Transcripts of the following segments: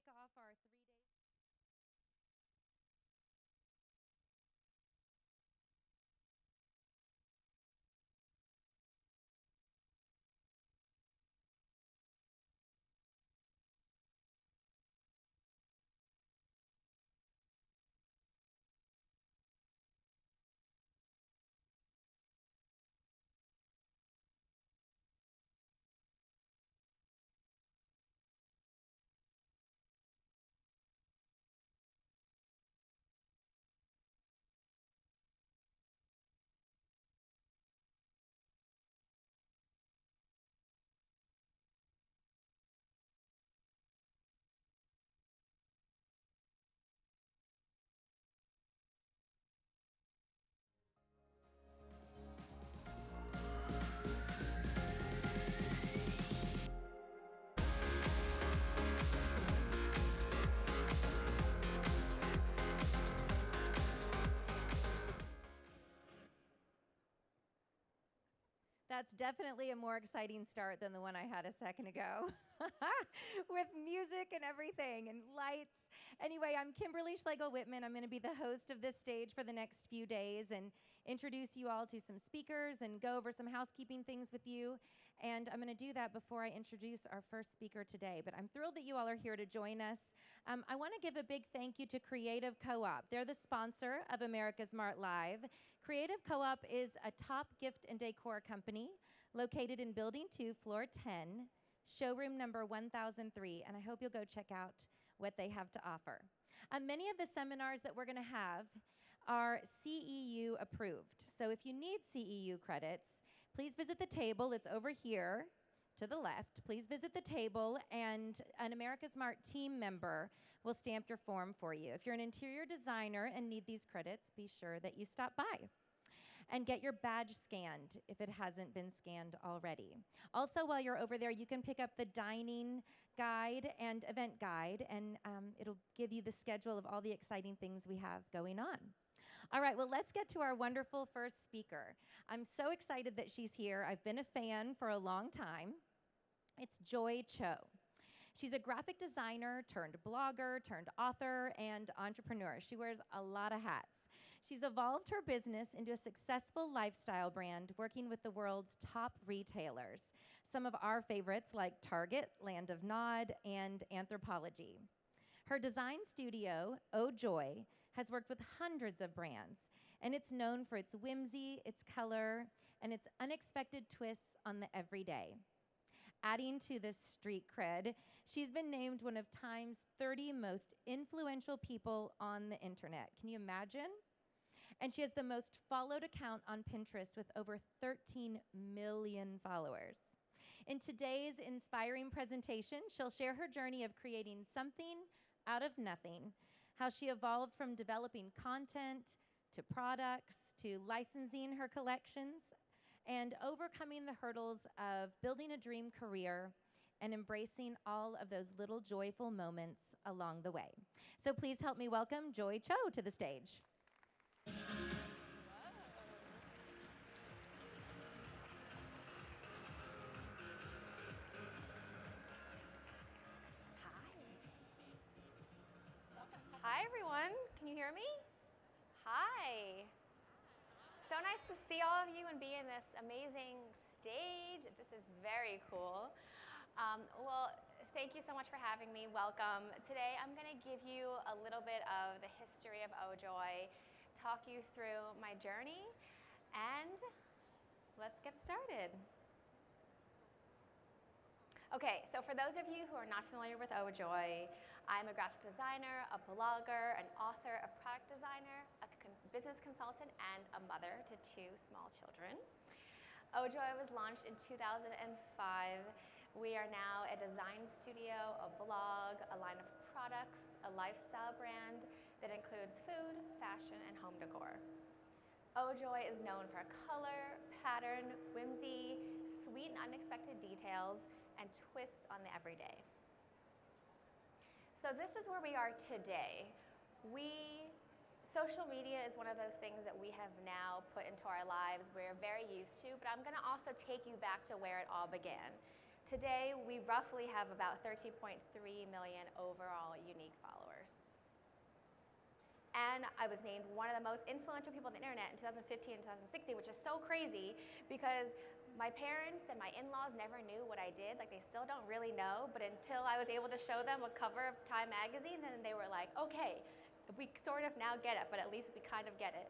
kick off our 3 days. That's definitely a more exciting start than the one I had a second ago with music and everything and lights. Anyway, I'm Kimberly Schlegel-Whitman. I'm going to be the host of this stage for the next few days and introduce you all to some speakers and go over some housekeeping things with you. And I'm going to do that before I introduce our first speaker today. But I'm thrilled that you all are here to join us. I want to give a big thank you to Creative Co-op. They're the sponsor of AmericasMart Live. Creative Co-op is a top gift and decor company located in Building 2, Floor 10, showroom number 1003, and I hope you'll go check out what they have to offer. Many of the seminars that we're going to have are CEU approved. So if you need CEU credits, please visit the table. It's over here to the left. Please visit the table, and an AmericasMart team member will stamp your form for you. If you're an interior designer and need these credits, be sure that you stop by and get your badge scanned if it hasn't been scanned already. Also, while you're over there, you can pick up the dining guide and event guide, and it'll give you the schedule of all the exciting things we have going on. All right, well, let's get to our wonderful first speaker. I'm so excited that she's here. I've been a fan for a long time. It's Joy Cho. She's a graphic designer turned blogger, turned author, and entrepreneur. She wears a lot of hats. She's evolved her business into a successful lifestyle brand, working with the world's top retailers. Some of our favorites like Target, Land of Nod, and Anthropologie. Her design studio, Oh Joy, has worked with hundreds of brands, and it's known for its whimsy, its color, and its unexpected twists on the everyday. Adding to this street cred, she's been named one of Time's 30 most influential people on the internet. Can you imagine? And she has the most followed account on Pinterest with over 13 million followers. In today's inspiring presentation, she'll share her journey of creating something out of nothing, how she evolved from developing content to products to licensing her collections, and overcoming the hurdles of building a dream career and embracing all of those little joyful moments along the way. So please help me welcome Joy Cho to the stage. Hi, everyone. Can you hear me? Hi. So nice to see all of you and be in this amazing stage. This is very cool. Well, thank you so much for having me. Welcome. Today, I'm going to give you a little bit of the history of Oh Joy, talk you through my journey, and let's get started. Okay, so for those of you who are not familiar with Oh Joy, I'm a graphic designer, a blogger, an author, a product designer, a business consultant, and a mother to 2 small children. Oh Joy was launched in 2005. We are now a design studio, a blog, a line of products, a lifestyle brand that includes food, fashion, and home decor. Oh Joy is known for color, pattern, whimsy, sweet and unexpected details, and twists on the everyday. So this is where we are today. Social media is one of those things that we have now put into our lives we're very used to, but I'm going to also take you back to where it all began, Today, we roughly have about 13.3 million overall unique followers. And I was named one of the most influential people on the internet in 2015 and 2016, which is so crazy because my parents and my in-laws never knew what I did. Like, they still don't really know, but until I was able to show them a cover of Time magazine, then they were like, okay, we sort of now get it, but at least we kind of get it.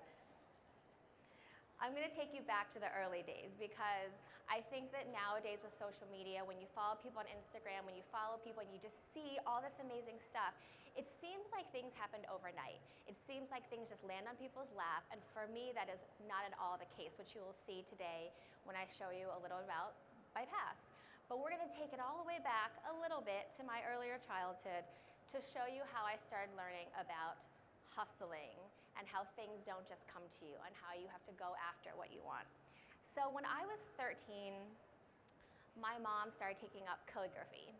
I'm going to take you back to the early days because I think that nowadays with social media, when you follow people on Instagram, when you follow people and you just see all this amazing stuff, it seems like things happened overnight. It seems like things just land on people's lap, and for me, that is not at all the case, which you will see today when I show you a little about my past. But we're going to take it all the way back a little bit to my earlier childhood to show you how I started learning about hustling and how things don't just come to you and how you have to go after what you want. So when I was 13, my mom started taking up calligraphy.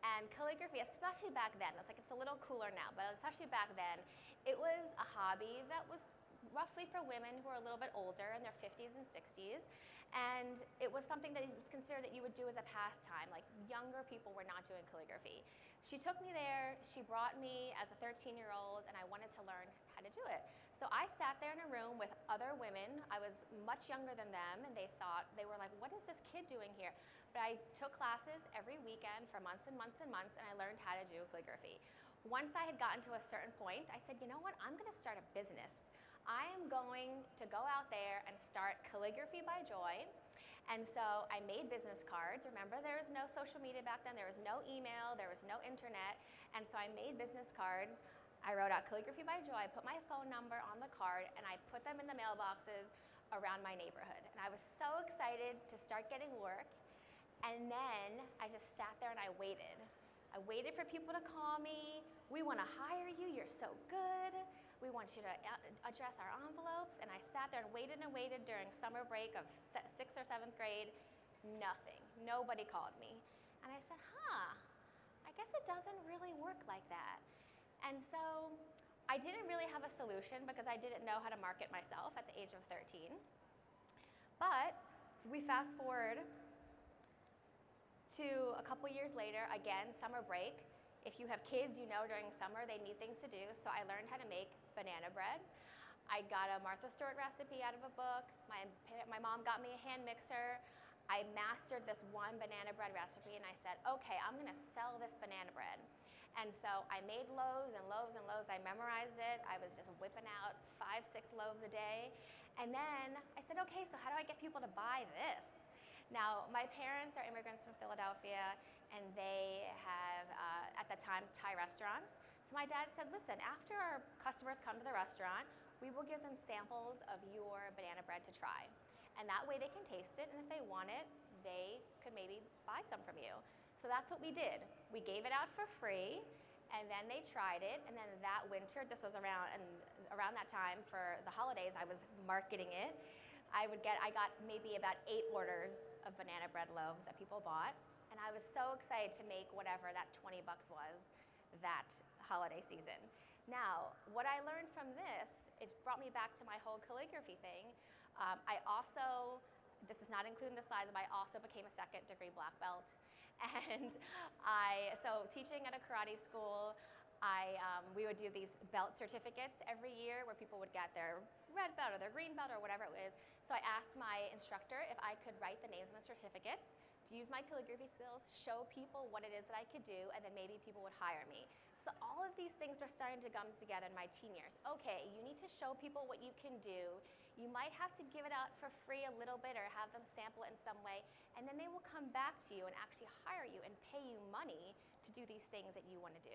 And calligraphy, especially back then, it's a little cooler now, but especially back then, it was a hobby that was roughly for women who are a little bit older in their 50s and 60s. And it was something that it was considered that you would do as a pastime. Like, younger people were not doing calligraphy. She took me there, she brought me as a 13-year-old, and I wanted to learn how to do it. So I sat there in a room with other women. I was much younger than them, and they were like, what is this kid doing here? But I took classes every weekend for months and months and months, and I learned how to do calligraphy. Once I had gotten to a certain point, I said, you know what, I'm gonna start a business. I am going to go out there and start Calligraphy by Joy. And so I made business cards. Remember, there was no social media back then. There was no email. There was no internet. And so I made business cards. I wrote out Calligraphy by Joy. I put my phone number on the card, and I put them in the mailboxes around my neighborhood. And I was so excited to start getting work. And then I just sat there and I waited. I waited for people to call me. We want to hire you. You're so good. We want you to address our envelopes. And I sat there and waited during summer break of 6th or 7th grade. Nothing. Nobody called me. And I said, I guess it doesn't really work like that. And so I didn't really have a solution because I didn't know how to market myself at the age of 13. But we fast forward to a couple years later, again, summer break. If you have kids, you know during summer they need things to do, so I learned how to make banana bread. I got a Martha Stewart recipe out of a book. My mom got me a hand mixer. I mastered this one banana bread recipe, and I said, okay, I'm gonna sell this banana bread. And so I made loaves and loaves and loaves. I memorized it. I was just whipping out 5, 6 loaves a day. And then I said, okay, so how do I get people to buy this? Now, my parents are immigrants from Philadelphia, and they have, at the time, Thai restaurants. So my dad said, listen, after our customers come to the restaurant, we will give them samples of your banana bread to try. And that way they can taste it, and if they want it, they could maybe buy some from you. So that's what we did. We gave it out for free, and then they tried it, and then that winter, this was around that time for the holidays, I was marketing it. I got maybe about 8 orders of banana bread loaves that people bought, and I was so excited to make whatever that 20 bucks was that holiday season. Now, what I learned from this, it brought me back to my whole calligraphy thing. I also, this is not including the slides, but I also became a 2nd degree black belt. And so teaching at a karate school, we would do these belt certificates every year where people would get their red belt or their green belt or whatever it was. So I asked my instructor if I could write the names on the certificates, to use my calligraphy skills, show people what it is that I could do, and then maybe people would hire me. So all of these things were starting to come together in my teen years. Okay, you need to show people what you can do. You might have to give it out for free a little bit or have them sample it in some way, and then they will come back to you and actually hire you and pay you money to do these things that you want to do.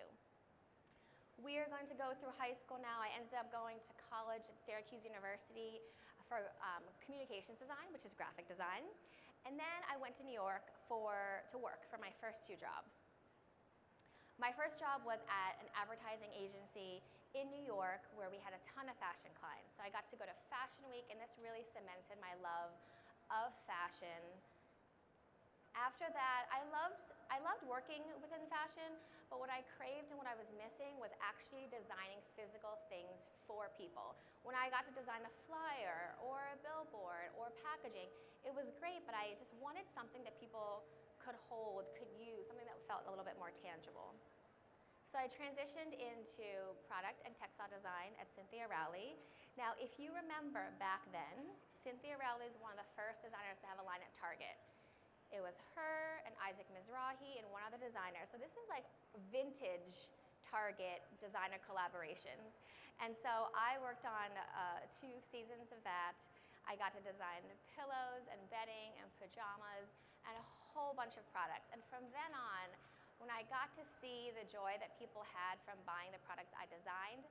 We are going to go through high school now. I ended up going to college at Syracuse University for communications design, which is graphic design. And then I went to New York to work for my first 2 jobs. My first job was at an advertising agency in New York where we had a ton of fashion clients. So I got to go to Fashion Week, and this really cemented my love of fashion. After that, I loved working within fashion, but what I craved and what I was missing was actually designing physical things for people. When I got to design a flyer or a billboard or packaging, it was great, but I just wanted something that people could hold, could use, something that felt a little bit more tangible. So I transitioned into product and textile design at Cynthia Rowley. Now, if you remember back then, Cynthia Rowley is one of the first designers to have a line at Target. It was her and Isaac Mizrahi and one other designer. So this is like vintage Target designer collaborations. And so I worked on 2 seasons of that. I got to design pillows and bedding and pajamas and a whole bunch of products. And from then on, when I got to see the joy that people had from buying the products I designed,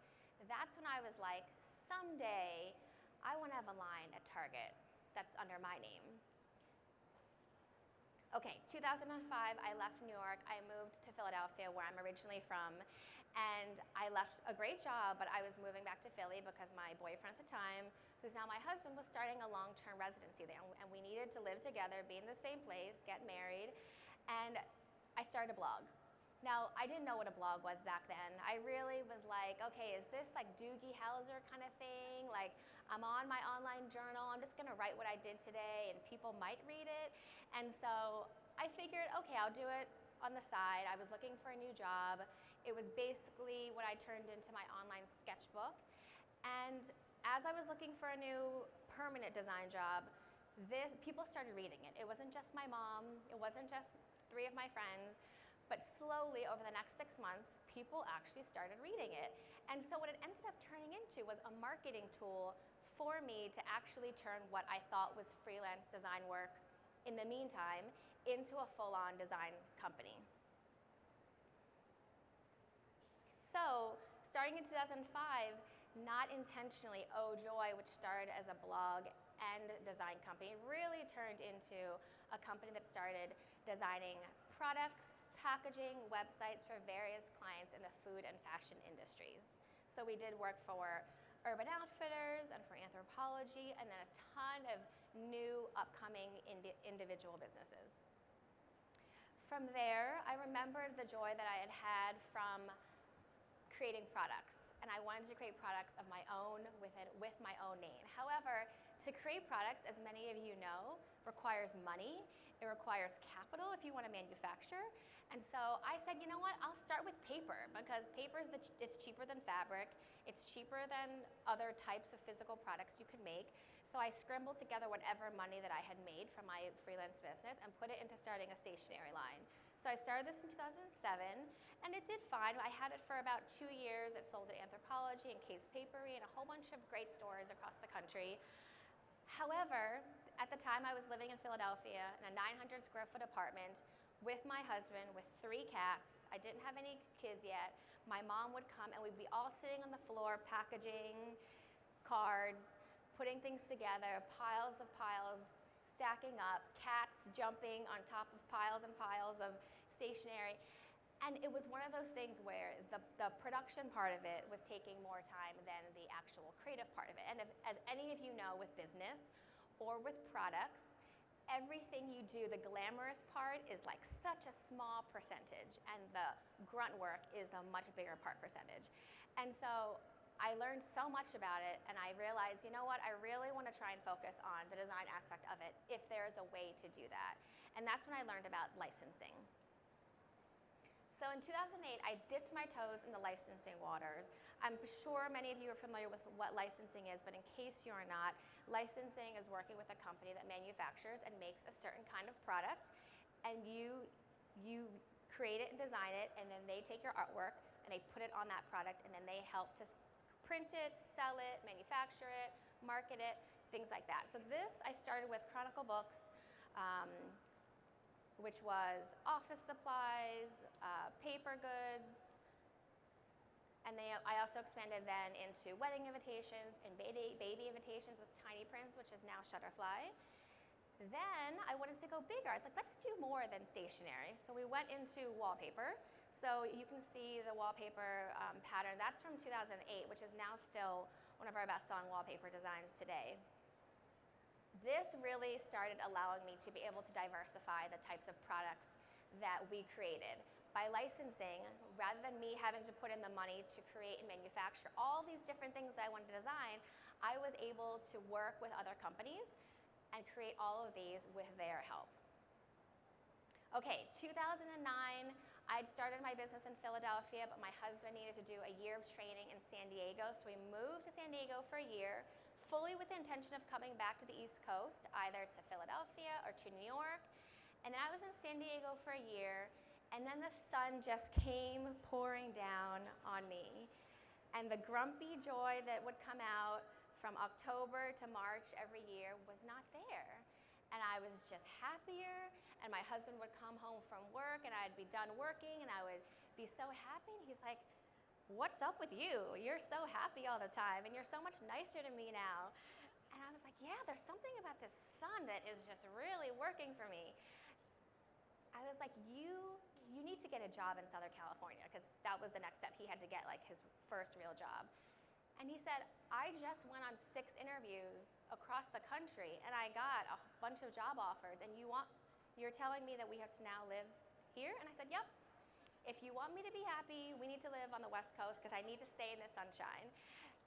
that's when I was like, someday I want to have a line at Target that's under my name. Okay, 2005, I left New York. I moved to Philadelphia, where I'm originally from, and I left a great job, but I was moving back to Philly because my boyfriend at the time, who's now my husband, was starting a long-term residency there, and we needed to live together, be in the same place, get married, and I started a blog. Now, I didn't know what a blog was back then. I really was like, okay, is this like Doogie Howser kind of thing? Like, I'm on my online journal, I'm just gonna write what I did today and people might read it. And so I figured, okay, I'll do it on the side. I was looking for a new job. It was basically what I turned into my online sketchbook. And as I was looking for a new permanent design job, people started reading it. It wasn't just my mom, it wasn't just 3 of my friends, but slowly over the next 6 months, people actually started reading it. And so what it ended up turning into was a marketing tool for me to actually turn what I thought was freelance design work in the meantime into a full-on design company. So starting in 2005, not intentionally, Oh Joy, which started as a blog and design company, really turned into a company that started designing products, packaging, websites for various clients in the food and fashion industries. So we did work for Urban Outfitters and for Anthropologie, and then a ton of new upcoming individual businesses. From there, I remembered the joy that I had had from creating products, and I wanted to create products of my own with my own name. However, to create products, as many of you know, requires money. It requires capital if you want to manufacture. And so I said, you know what, I'll start with paper, because paper is cheaper than fabric. It's cheaper than other types of physical products you can make. So I scrambled together whatever money that I had made from my freelance business and put it into starting a stationery line. So I started this in 2007, and it did fine. I had it for about 2 years. It sold at Anthropologie and Case Papery and a whole bunch of great stores across the country. However, at the time I was living in Philadelphia in a 900 square foot apartment with my husband, with 3 cats. I didn't have any kids yet. My mom would come and we'd be all sitting on the floor packaging cards, putting things together, piles of piles stacking up, cats jumping on top of piles and piles of stationery. And it was one of those things where the production part of it was taking more time than the actual creative part of it. And as any of you know, with business or with products, everything you do, the glamorous part is like such a small percentage, and the grunt work is the much bigger percentage. And so I learned so much about it, and I realized, you know what, I really want to try and focus on the design aspect of it if there's a way to do that. And that's when I learned about licensing. So in 2008, I dipped my toes in the licensing waters. I'm sure many of you are familiar with what licensing is, but in case you're not, licensing is working with a company that manufactures and makes a certain kind of product, and you create it and design it, and then they take your artwork and they put it on that product, and then they help to print it, sell it, manufacture it, market it, things like that. So this, I started with Chronicle Books, which was office supplies, paper goods, and I also expanded then into wedding invitations and baby invitations with tiny prints, which is now Shutterfly. Then I wanted to go bigger. I was like, let's do more than stationery. So we went into wallpaper. So you can see the wallpaper pattern. That's from 2008, which is now still one of our best-selling wallpaper designs today. This really started allowing me to be able to diversify the types of products that we created. By licensing, rather than me having to put in the money to create and manufacture all these different things that I wanted to design, I was able to work with other companies and create all of these with their help. Okay, 2009, I'd started my business in Philadelphia, but my husband needed to do a year of training in San Diego, so we moved to San Diego for a year, fully with the intention of coming back to the East Coast, either to Philadelphia or to New York. And then I was in San Diego for a year, and then the sun just came pouring down on me. And the grumpy joy that would come out from October to March every year was not there. And I was just happier, and my husband would come home from work, and I'd be done working, and I would be so happy. And he's like, "What's up with you? You're so happy all the time, and you're so much nicer to me now." And I was like, "Yeah, there's something about this sun that is just really working for me." I was like, you need to get a job in Southern California, because that was the next step. He had to get like his first real job. And he said, "I just went on 6 interviews across the country, and I got a bunch of job offers, and you're telling me that we have to now live here?" And I said, "Yep. If you want me to be happy, we need to live on the West Coast, because I need to stay in the sunshine."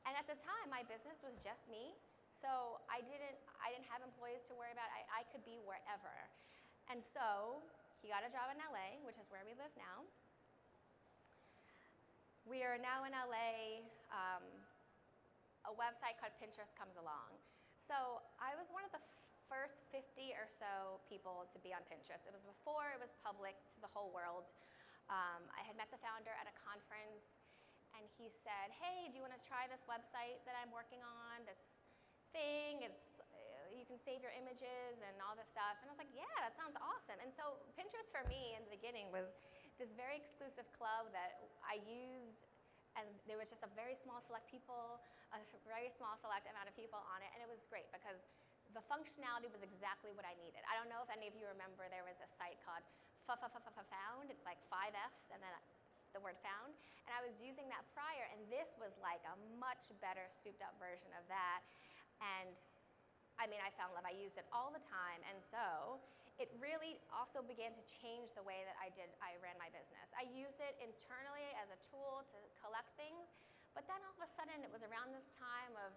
And at the time, my business was just me, so I didn't have employees to worry about. I could be wherever. And so he got a job in LA, which is where we live now. We are now in LA. A website called Pinterest comes along. So I was one of the first 50 or so people to be on Pinterest. It was before it was public to the whole world. I had met the founder at a conference, and he said, "Hey, do you want to try this website that I'm working on, this thing? You can save your images and all this stuff." And I was like, "Yeah, that sounds awesome." And so Pinterest for me in the beginning was this very exclusive club that I used, and there was just a very small select amount of people on it, and it was great because the functionality was exactly what I needed. I don't know if any of you remember, there was a site called Found. It's like 5 Fs and then the word found. And I was using that prior, and this was like a much better souped up version of that. And I mean, I found love. I used it all the time, and so it really also began to change the way that I ran my business. I used it internally as a tool to collect things, but then all of a sudden it was around this time of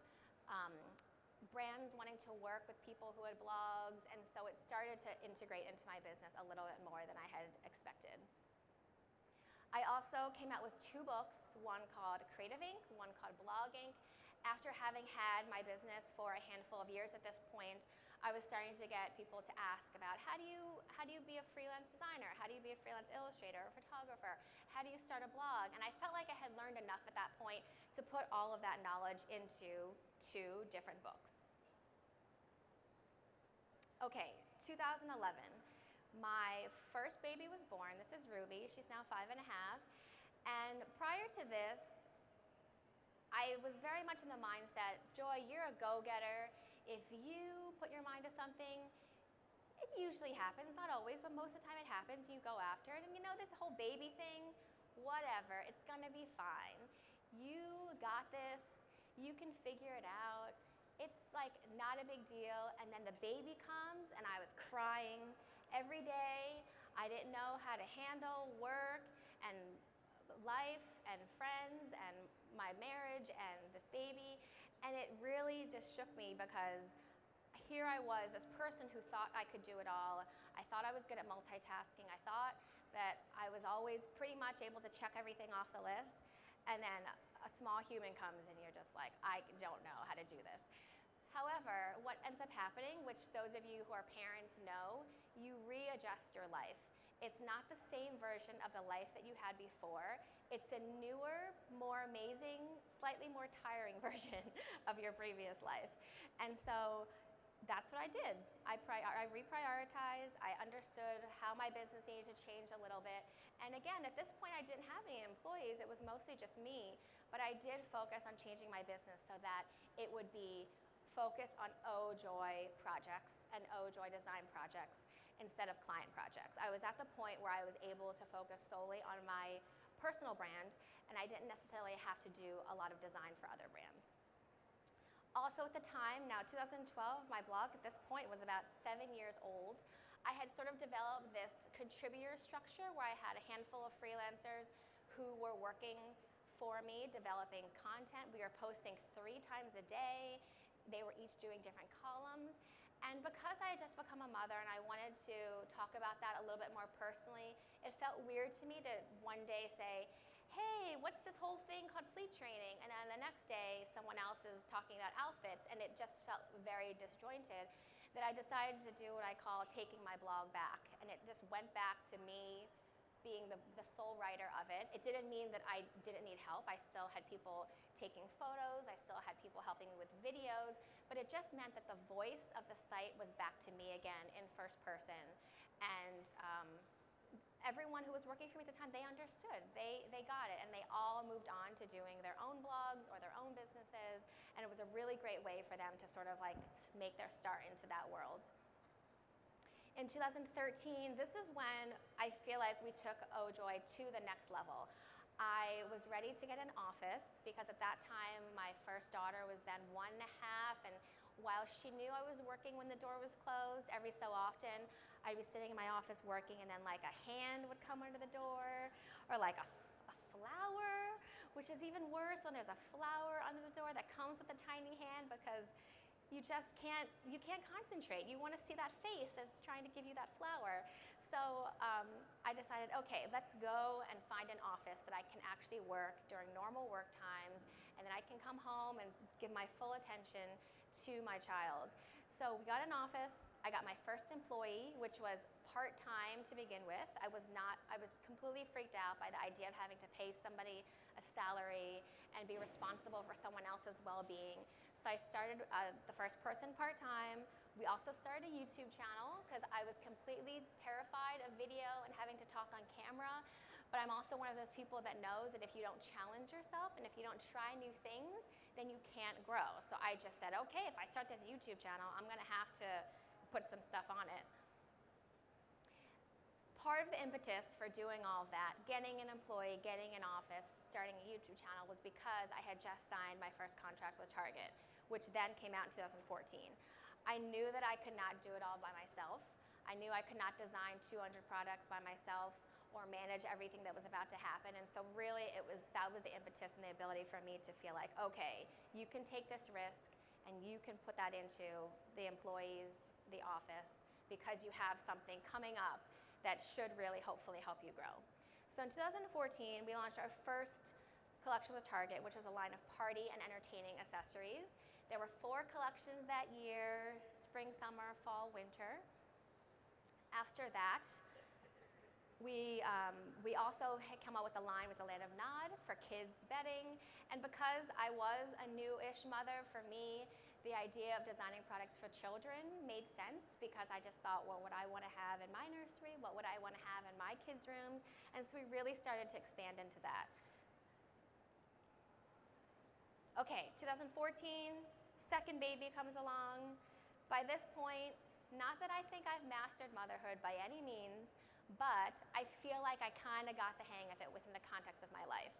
brands wanting to work with people who had blogs, and so it started to integrate into my business a little bit more than I had expected. I also came out with 2 books, one called Creative Inc., one called Blog Inc. After having had my business for a handful of years at this point, I was starting to get people to ask about how do you be a freelance designer? How do you be a freelance illustrator or photographer? How do you start a blog? And I felt like I had learned enough at that point to put all of that knowledge into 2 different books. Okay, 2011. My first baby was born. This is Ruby. She's now 5 and a half. And prior to this, I was very much in the mindset, Joy, you're a go-getter. If you put your mind to something, it usually happens, not always, but most of the time it happens, you go after it. And you know, this whole baby thing, whatever, it's gonna be fine. You got this, you can figure it out. It's like not a big deal. And then the baby comes, and I was crying every day. I didn't know how to handle work and life and friends and my marriage and this baby. And it really just shook me, because here I was, this person who thought I could do it all. I thought I was good at multitasking. I thought that I was always pretty much able to check everything off the list. And then a small human comes, and you're just like, I don't know how to do this. However, what ends up happening, which those of you who are parents know, you readjust your life. It's not the same version of the life that you had before. It's a newer, more amazing, slightly more tiring version of your previous life. And so that's what I did. I reprioritized. I understood how my business needed to change a little bit. And again, at this point, I didn't have any employees. It was mostly just me. But I did focus on changing my business so that it would be focused on Joy projects and Joy design projects instead of client projects. I was at the point where I was able to focus solely on my personal brand, and I didn't necessarily have to do a lot of design for other brands. Also at the time, now 2012, my blog at this point was about 7 years old. I had sort of developed this contributor structure where I had a handful of freelancers who were working for me, developing content. We were posting 3 times a day. They were each doing different columns. And And because I had just become a mother and I wanted to talk about that a little bit more personally, it felt weird to me to one day say, hey, what's this whole thing called sleep training? And then the next day, someone else is talking about outfits, and it just felt very disjointed that I decided to do what I call taking my blog back. And it just went back to me being the sole writer of it. It didn't mean that I didn't need help. I still had people taking photos. I still had people helping me with videos. But it just meant that the voice of the site was back to me again in first person. And everyone who was working for me at the time, they understood. They got it. And they all moved on to doing their own blogs or their own businesses. And it was a really great way for them to sort of like make their start into that world. In 2013, this is when I feel like we took OJoy to the next level. I was ready to get an office because at that time my first daughter was then 1.5, and while she knew I was working when the door was closed, every so often I'd be sitting in my office working and then like a hand would come under the door, or like a flower, which is even worse when there's a flower under the door that comes with a tiny hand, because you just can't concentrate. You want to see that face that's trying to give you that flower. So I decided, okay, let's go and find an office that I can actually work during normal work times, and then I can come home and give my full attention to my child. So we got an office. I got my first employee, which was part-time to begin with. I was completely freaked out by the idea of having to pay somebody a salary and be responsible for someone else's well-being. So I started the first person part-time. We also started a YouTube channel because I was completely terrified of video and having to talk on camera. But I'm also one of those people that knows that if you don't challenge yourself and if you don't try new things, then you can't grow. So I just said, okay, if I start this YouTube channel, I'm gonna have to put some stuff on it. Part of the impetus for doing all of that, getting an employee, getting an office, starting a YouTube channel, was because I had just signed my first contract with Target, which then came out in 2014. I knew that I could not do it all by myself. I knew I could not design 200 products by myself or manage everything that was about to happen. And so really that was the impetus and the ability for me to feel like, okay, you can take this risk and you can put that into the employees, the office, because you have something coming up that should really hopefully help you grow. So in 2014, we launched our first collection with Target, which was a line of party and entertaining accessories. There were 4 collections that year: spring, summer, fall, winter. After that, we also had come up with a line with the Land of Nod for kids' bedding. And because I was a new-ish mother, for me, the idea of designing products for children made sense, because I just thought, well, what I want to have in my nursery, what would I want to have in my kids' rooms? And so we really started to expand into that. Okay, 2014, second baby comes along. By this point, not that I think I've mastered motherhood by any means, but I feel like I kind of got the hang of it within the context of my life.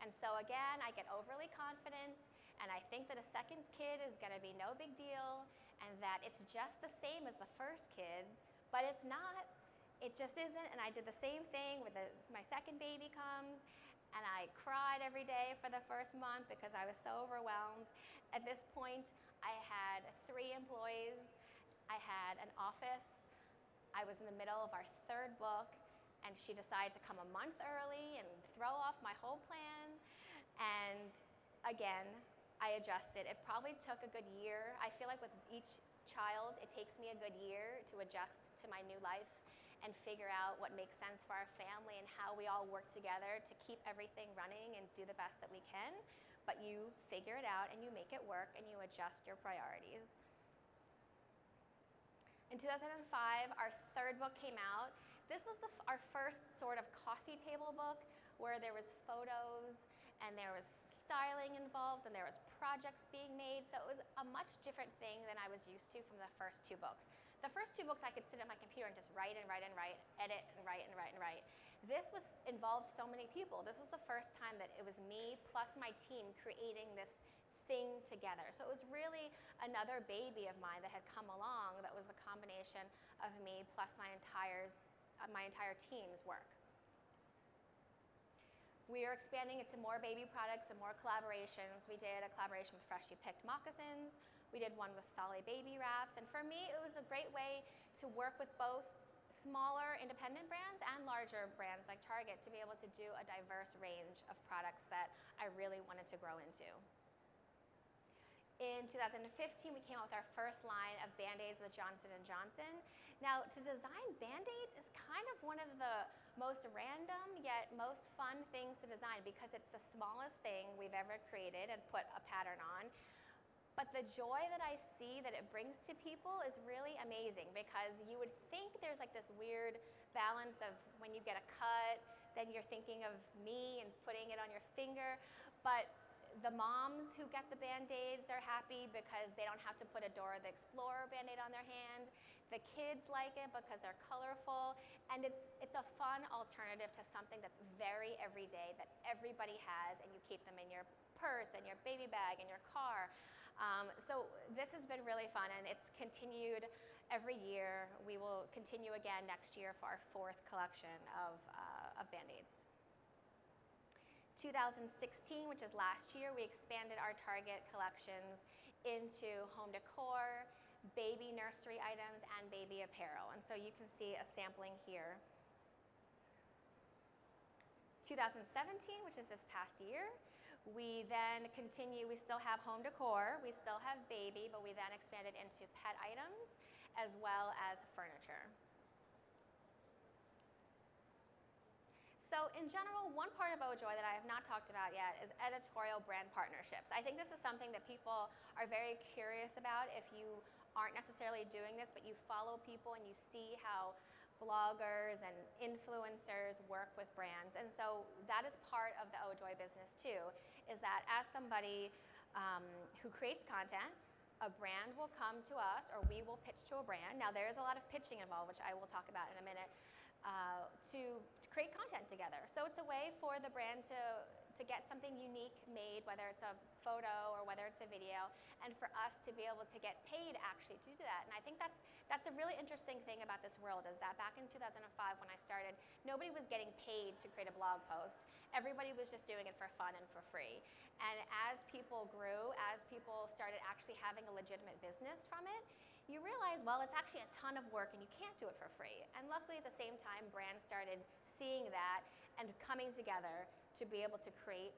And so again, I get overly confident, and I think that a second kid is gonna be no big deal, and that it's just the same as the first kid, but it's not. It just isn't, and I did the same thing with my second baby comes, and I cried every day for the first month because I was so overwhelmed. At this point, I had 3 employees, I had an office, I was in the middle of our 3rd book, and she decided to come a month early and throw off my whole plan. And again, I adjusted. It probably took a good year. I feel like with each child, it takes me a good year to adjust to my new life and figure out what makes sense for our family and how we all work together to keep everything running and do the best that we can. But you figure it out and you make it work and you adjust your priorities. In 2005, our 3rd book came out. This was our first sort of coffee table book where there was photos and there was styling involved and there was projects being made. So it was a much different thing than I was used to from the first 2 books. The first 2 books I could sit at my computer and just write and write and write, edit and write and write and write. This involved so many people. This was the first time that it was me plus my team creating this thing together. So it was really another baby of mine that had come along that was a combination of me plus my entire team's work. We are expanding into more baby products and more collaborations. We did a collaboration with Freshly Picked moccasins. We did one with Solly baby wraps. And for me, it was a great way to work with both smaller independent brands and larger brands like Target to be able to do a diverse range of products that I really wanted to grow into. In 2015, we came out with our first line of Band-Aids with Johnson & Johnson. Now, to design Band-Aids is kind of one of the most random yet most fun things to design because it's the smallest thing we've ever created and put a pattern on. But the joy that I see that it brings to people is really amazing because you would think there's like this weird balance of when you get a cut, then you're thinking of me and putting it on your finger. But the moms who get the Band-Aids are happy because they don't have to put a Dora the Explorer Band-Aid on their hand. The kids like it because they're colorful, and it's a fun alternative to something that's very everyday that everybody has, and you keep them in your purse and your baby bag and your car. So this has been really fun, and it's continued every year. We will continue again next year for our 4th collection of Band-Aids. 2016, which is last year, we expanded our Target collections into home decor, baby nursery items, and baby apparel. And so you can see a sampling here. 2017, which is this past year, we then continue, we still have home decor, we still have baby, but we then expanded into pet items as well as furniture. So in general, one part of Ojoy that I have not talked about yet is editorial brand partnerships. I think this is something that people are very curious about if you aren't necessarily doing this, but you follow people and you see how bloggers and influencers work with brands. And so that is part of the Ojoy business too, is that as somebody who creates content, a brand will come to us or we will pitch to a brand. Now there is a lot of pitching involved, which I will talk about in a minute, to create content together. So it's a way for the brand to get something unique made, whether it's a photo or whether it's a video, and for us to be able to get paid actually to do that. And I think that's a really interesting thing about this world is that back in 2005 when I started, nobody was getting paid to create a blog post. Everybody was just doing it for fun and for free. And as people grew, as people started actually having a legitimate business from it, you realize, well, it's actually a ton of work and you can't do it for free. And luckily at the same time, brands started seeing that and coming together to be able to create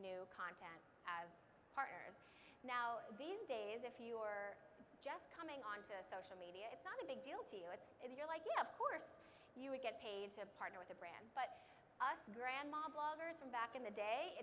new content as partners. Now, these days, if you're just coming onto social media, it's not a big deal to you. You're like, yeah, of course you would get paid to partner with a brand. But us grandma bloggers from back in the day,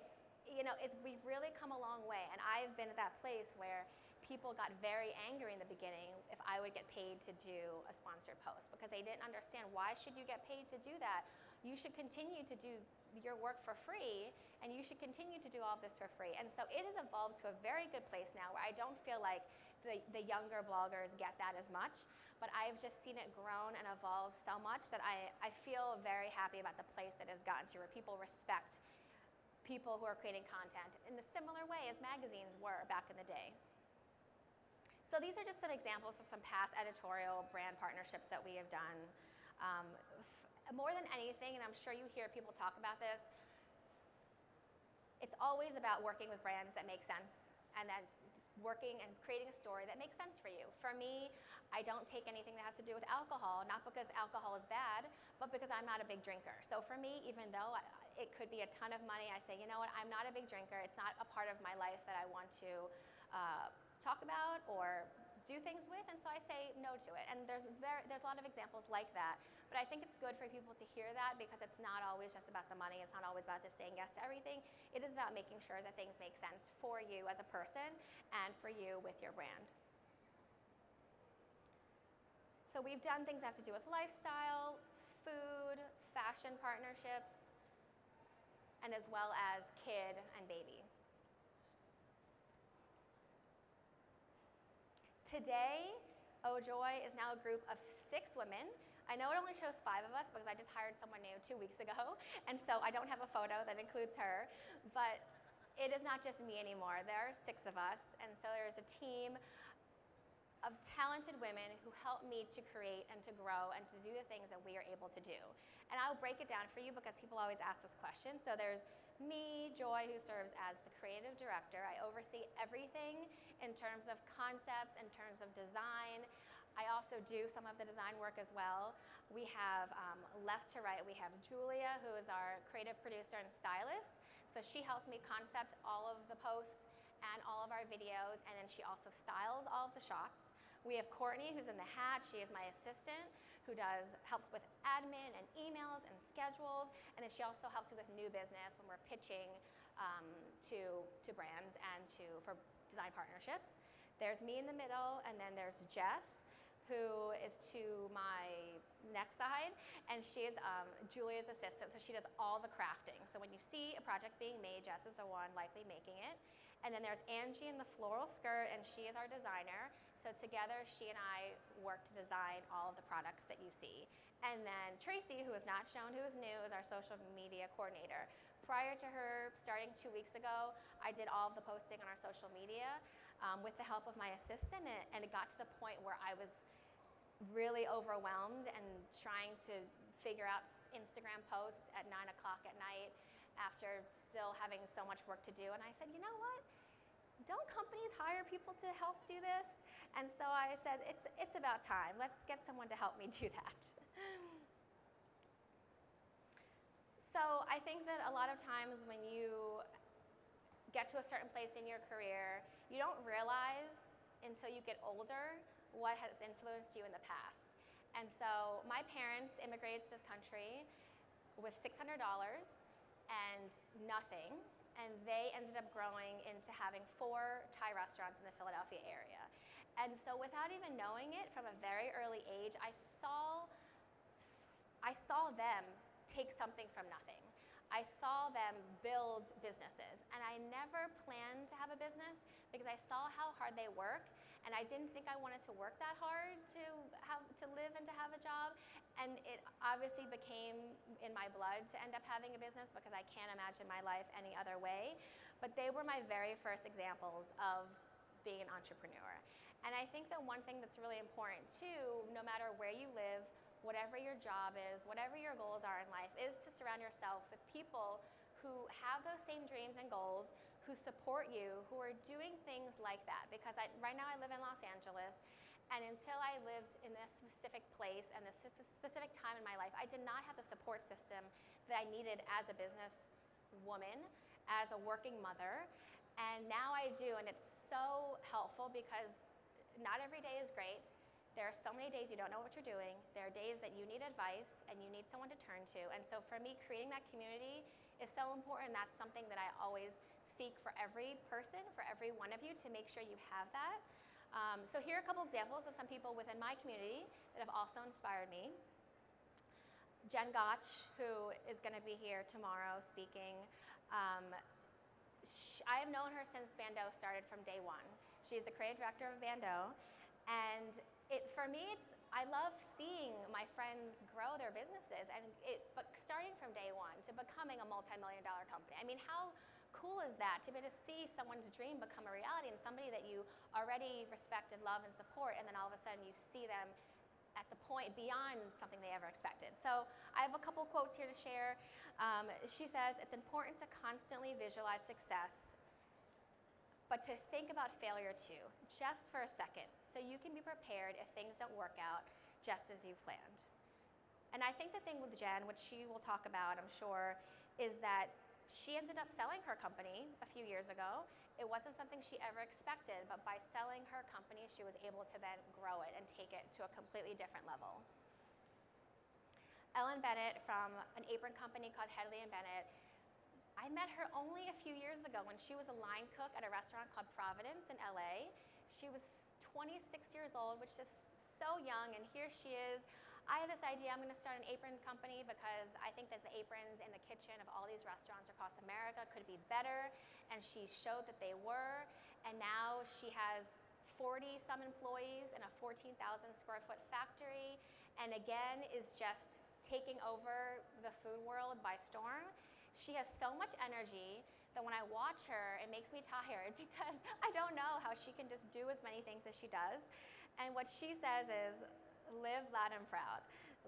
we've really come a long way. And I've been at that place where people got very angry in the beginning if I would get paid to do a sponsored post because they didn't understand why should you get paid to do that. You should continue to do your work for free and you should continue to do all of this for free. And so it has evolved to a very good place now where I don't feel like the younger bloggers get that as much, but I've just seen it grown and evolve so much that I feel very happy about the place it has gotten to where people respect people who are creating content in a similar way as magazines were back in the day. So these are just some examples of some past editorial brand partnerships that we have done. More than anything, and I'm sure you hear people talk about this, it's always about working with brands that make sense and that's working and creating a story that makes sense for you. For me, I don't take anything that has to do with alcohol, not because alcohol is bad, but because I'm not a big drinker. So for me, even though it could be a ton of money, I say, you know what, I'm not a big drinker. It's not a part of my life that I want to talk about or do things with, and so I say no to it. And there's a lot of examples like that, but I think it's good for people to hear that because it's not always just about the money. It's not always about just saying yes to everything. It is about making sure that things make sense for you as a person and for you with your brand. So we've done things that have to do with lifestyle, food, fashion partnerships, and as well as kid and baby. Today, Ojoy is now a group of 6 women. I know it only shows 5 of us because I just hired someone new 2 weeks ago, and so I don't have a photo that includes her, but it is not just me anymore. There are 6 of us, and so there's a team of talented women who help me to create and to grow and to do the things that we are able to do. And I'll break it down for you because people always ask this question. So there's me, Joy, who serves as the creative director. I oversee everything in terms of concepts, in terms of design. I also do some of the design work as well. We have, left to right, we have Julia, who is our creative producer and stylist. So she helps me concept all of the posts and all of our videos, and then she also styles all of the shots. We have Courtney, who's in the hat. She is my assistant, who helps with admin and emails and schedules, and then she also helps me with new business when we're pitching to brands and for design partnerships. There's me in the middle, and then there's Jess, who is to my next side, and she is Julia's assistant, so she does all the crafting. So when you see a project being made, Jess is the one likely making it. And then there's Angie in the floral skirt, and she is our designer. So together, she and I work to design all of the products that you see. And then Tracy, who is not shown, who is new, is our social media coordinator. Prior to her starting 2 weeks ago, I did all of the posting on our social media with the help of my assistant, and it got to the point where I was really overwhelmed and trying to figure out Instagram posts at 9 o'clock at night after still having so much work to do. And I said, you know what? Don't companies hire people to help do this? And so I said, it's about time. Let's get someone to help me do that. So I think that a lot of times when you get to a certain place in your career, you don't realize until you get older what has influenced you in the past. And so my parents immigrated to this country with $600 and nothing, and they ended up growing into having 4 Thai restaurants in the Philadelphia area. And so without even knowing it, from a very early age, I saw them take something from nothing. I saw them build businesses, and I never planned to have a business because I saw how hard they work, and I didn't think I wanted to work that hard to live and to have a job. And it obviously became in my blood to end up having a business because I can't imagine my life any other way. But they were my very first examples of being an entrepreneur. And I think that one thing that's really important too, no matter where you live, whatever your job is, whatever your goals are in life, is to surround yourself with people who have those same dreams and goals, who support you, who are doing things like that. Because right now I live in Los Angeles, and until I lived in this specific place and this specific time in my life, I did not have the support system that I needed as a business woman, as a working mother. And now I do, and it's so helpful because not every day is great. There are so many days you don't know what you're doing. There are days that you need advice and you need someone to turn to. And so for me, creating that community is so important. That's something that I always seek for every person, for every one of you, to make sure you have that. So here are a couple examples of some people within my community that have also inspired me. Jen Gotch, who is going to be here tomorrow speaking. I have known her since Bando started from day one. She's the creative director of Bando, and for me, I love seeing my friends grow their businesses, but starting from day one to becoming a multi-million-dollar company. I mean, how cool is that to be able to see someone's dream become a reality, and somebody that you already respect and love and support, and then all of a sudden you see them at the point beyond something they ever expected. So I have a couple quotes here to share. She says, it's important to constantly visualize success, but to think about failure too, just for a second, so you can be prepared if things don't work out just as you've planned. And I think the thing with Jen, which she will talk about, I'm sure, is that she ended up selling her company a few years ago. It wasn't something she ever expected, but by selling her company, she was able to then grow it and take it to a completely different level. Ellen Bennett from an apron company called Headley & Bennett, I met her only a few years ago when she was a line cook at a restaurant called Providence in LA. She was 26 years old, which is so young, and here she is. I had this idea, I'm going to start an apron company because I think that the aprons in the kitchen of all these restaurants across America could be better, and she showed that they were, and now she has 40-some employees in a 14,000 square foot factory, and again is just taking over the food world by storm. She has so much energy that when I watch her, it makes me tired because I don't know how she can just do as many things as she does. And what she says is, live loud and proud.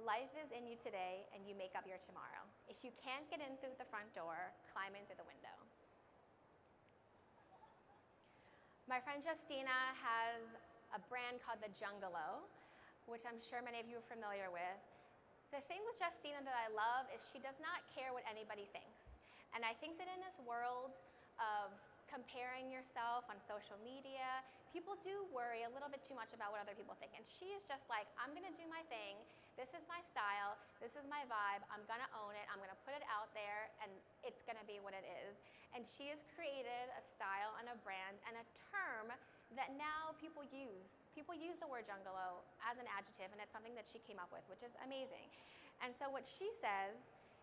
Life is in you today, and you make up your tomorrow. If you can't get in through the front door, climb in through the window. My friend Justina has a brand called the Jungalow, which I'm sure many of you are familiar with. The thing with Justina that I love is she does not care what anybody thinks. And I think that in this world of comparing yourself on social media, people do worry a little bit too much about what other people think. And she is just like, I'm gonna do my thing. This is my style. This is my vibe. I'm gonna own it. I'm gonna put it out there, and it's gonna be what it is. And she has created a style and a brand and a term that now people use. People use the word Jungalow as an adjective, and it's something that she came up with, which is amazing. And so what she says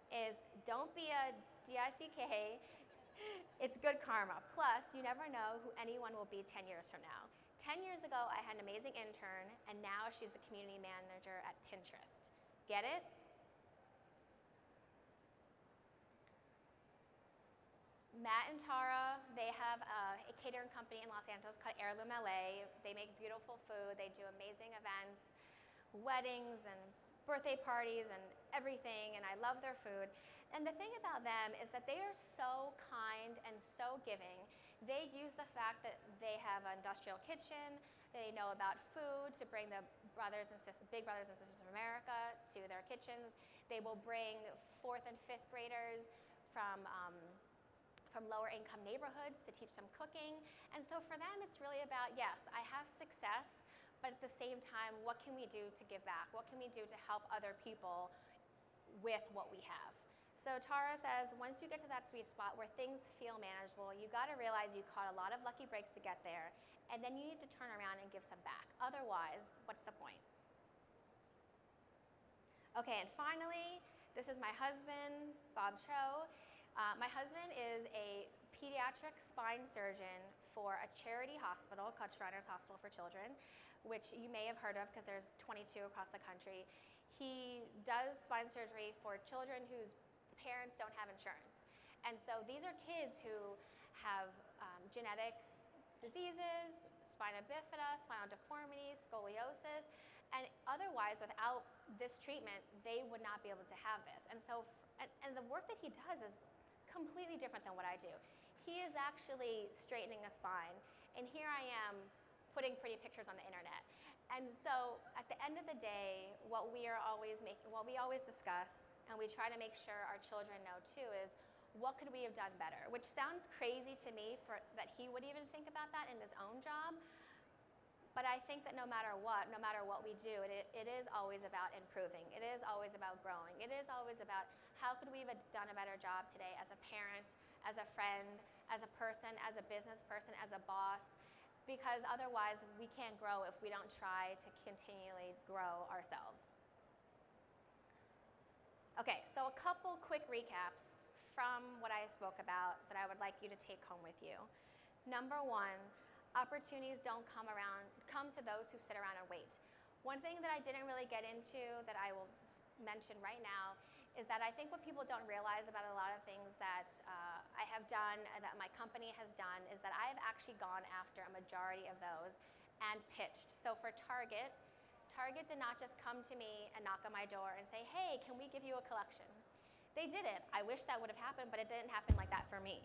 is, don't be a DICK, it's good karma. Plus, you never know who anyone will be 10 years from now. 10 years ago, I had an amazing intern, and now she's the community manager at Pinterest. Get it? Matt and Tara, they have a catering company in Los Angeles called Heirloom LA. They make beautiful food. They do amazing events, weddings and birthday parties and everything, and I love their food. And the thing about them is that they are so kind and so giving. They use the fact that they have an industrial kitchen, they know about food to bring the big brothers and sisters of America to their kitchens. They will bring 4th and 5th graders from lower income neighborhoods to teach them cooking. And so for them, it's really about, yes, I have success, but at the same time, what can we do to give back? What can we do to help other people with what we have? So Tara says, once you get to that sweet spot where things feel manageable, you gotta realize you caught a lot of lucky breaks to get there, and then you need to turn around and give some back. Otherwise, what's the point? Okay, and finally, this is my husband, Bob Cho. My husband is a pediatric spine surgeon for a charity hospital called Shriners Hospital for Children, which you may have heard of because there's 22 across the country. He does spine surgery for children whose parents don't have insurance. And so these are kids who have genetic diseases, spina bifida, spinal deformities, scoliosis, and otherwise without this treatment, they would not be able to have this. And so, and the work that he does is completely different than what I do. He is actually straightening a spine, and here I am putting pretty pictures on the internet. And so at the end of the day, what we always discuss, and we try to make sure our children know too, is what could we have done better? Which sounds crazy to me that he would even think about that in his own job. But I think that no matter what we do, it is always about improving. It is always about growing. It is always about how could we have done a better job today as a parent, as a friend, as a person, as a business person, as a boss, because otherwise we can't grow if we don't try to continually grow ourselves. Okay, so a couple quick recaps from what I spoke about that I would like you to take home with you. Number one, opportunities don't come to those who sit around and wait. One thing that I didn't really get into that I will mention right now is that I think what people don't realize about a lot of things that I have done and that my company has done is that I have actually gone after a majority of those and pitched. So for Target did not just come to me and knock on my door and say, hey, can we give you a collection? They didn't. I wish that would have happened, but it didn't happen like that for me.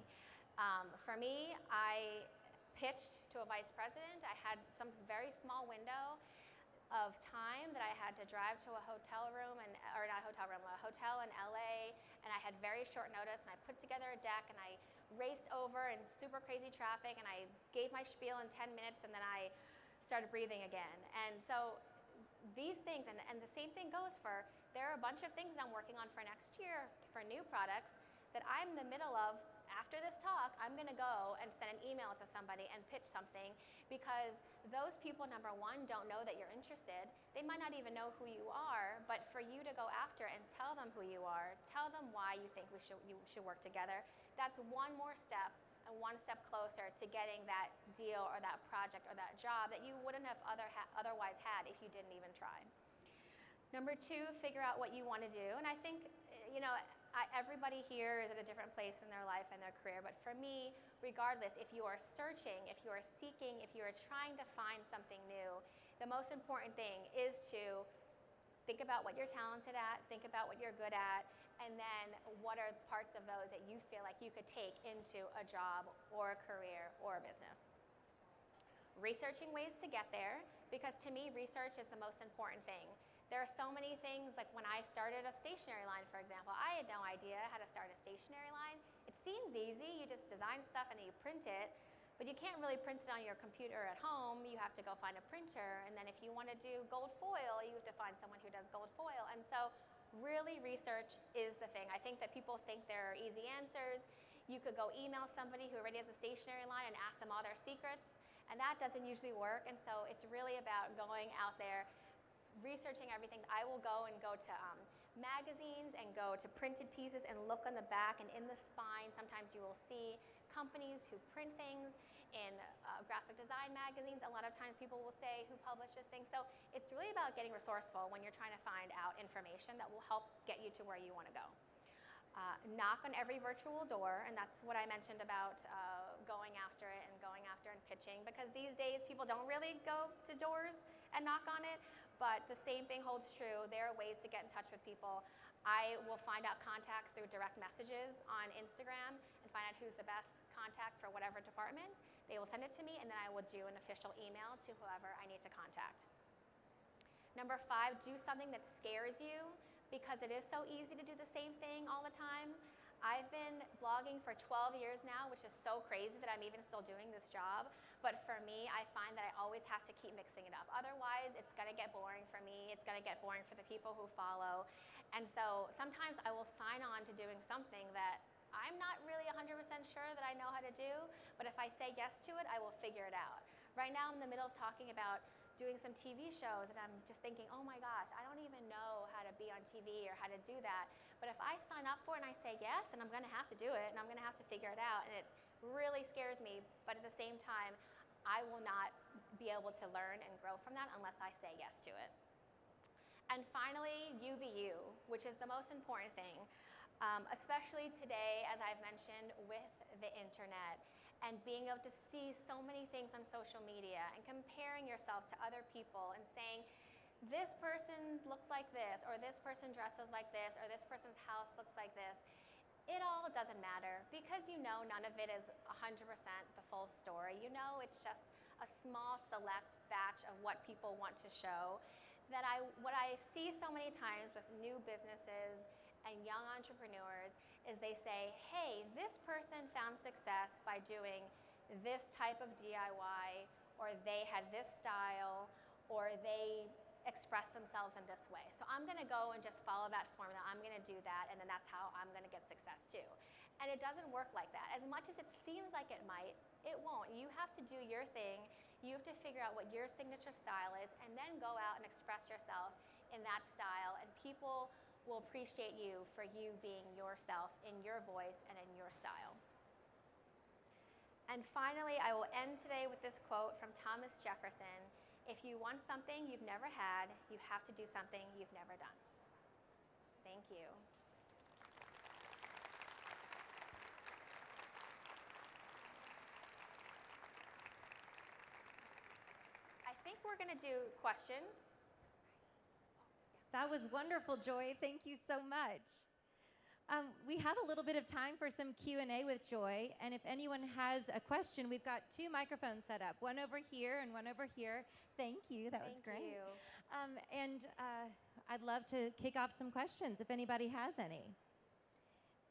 I pitched to a vice president. I had some very small window of time that I had to drive to a hotel in LA, and I had very short notice, and I put together a deck, and I raced over in super crazy traffic, and I gave my spiel in 10 minutes, and then I started breathing again. And so these things, and the same thing goes for, there are a bunch of things that I'm working on for next year for new products that I'm in the middle of. After this talk, I'm gonna go and send an email to somebody and pitch something, because those people, number one, don't know that you're interested. They might not even know who you are, but for you to go after and tell them who you are, tell them why you think you should work together, that's one more step and one step closer to getting that deal or that project or that job that you wouldn't have otherwise had if you didn't even try. Number two, figure out what you want to do. And I think, everybody here is at a different place in their life and their career, but for me, regardless, if you are searching, if you are seeking, if you are trying to find something new, the most important thing is to think about what you're talented at, think about what you're good at, and then what are parts of those that you feel like you could take into a job or a career or a business. Researching ways to get there, because to me, research is the most important thing. There are so many things, like when I started a stationery line, for example, I had no idea how to start a stationery line. It seems easy, you just design stuff and you print it, but you can't really print it on your computer at home. You have to go find a printer, and then if you want to do gold foil, you have to find someone who does gold foil. And so really research is the thing. I think that people think there are easy answers. You could go email somebody who already has a stationery line and ask them all their secrets, and that doesn't usually work. And so it's really about going out there, researching everything. I will go to magazines and go to printed pieces and look on the back and in the spine. Sometimes you will see companies who print things in graphic design magazines. A lot of times people will say who publishes things. So it's really about getting resourceful when you're trying to find out information that will help get you to where you want to go. Knock on every virtual door, and that's what I mentioned about going after it and going after and pitching, because these days people don't really go to doors and knock on it, but the same thing holds true. There are ways to get in touch with people. I will find out contacts through direct messages on Instagram and find out who's the best contact for whatever department. They will send it to me, and then I will do an official email to whoever I need to contact. Number 5, do something that scares you, because it is so easy to do the same thing all the time. I've been blogging for 12 years now, which is so crazy that I'm even still doing this job. But for me, I find that I always have to keep mixing it up. Otherwise, it's gonna get boring for me. It's gonna get boring for the people who follow. And so sometimes I will sign on to doing something that I'm not really 100% sure that I know how to do, but if I say yes to it, I will figure it out. Right now I'm in the middle of talking about doing some TV shows, and I'm just thinking, oh my gosh, I don't even know how to be on TV or how to do that. But if I sign up for it and I say yes, then I'm gonna have to do it, and I'm gonna have to figure it out, and it really scares me, but at the same time, I will not be able to learn and grow from that unless I say yes to it. And finally, you be you, which is the most important thing, especially today, as I've mentioned, with the internet and being able to see so many things on social media and comparing yourself to other people and saying, this person looks like this, or this person dresses like this, or this person's house looks like this. It all doesn't matter, because you know none of it is 100% the full story. You know it's just a small select batch of what people want to show. What I see so many times with new businesses and young entrepreneurs is they say, hey, this person found success by doing this type of DIY, or they had this style, or they express themselves in this way. So I'm gonna go and just follow that formula. I'm gonna do that, and then that's how I'm gonna get success too. And it doesn't work like that. As much as it seems like it might, it won't. You have to do your thing. You have to figure out what your signature style is, and then go out and express yourself in that style, and people will appreciate you for you being yourself in your voice and in your style. And finally, I will end today with this quote from Thomas Jefferson: if you want something you've never had, you have to do something you've never done. Thank you. I think we're going to do questions. That was wonderful, Joy. Thank you so much. We have a little bit of time for some Q&A with Joy, and if anyone has a question, we've got 2 microphones set up, one over here and one over here. Thank you. That was great. Thank you. And I'd love to kick off some questions if anybody has any.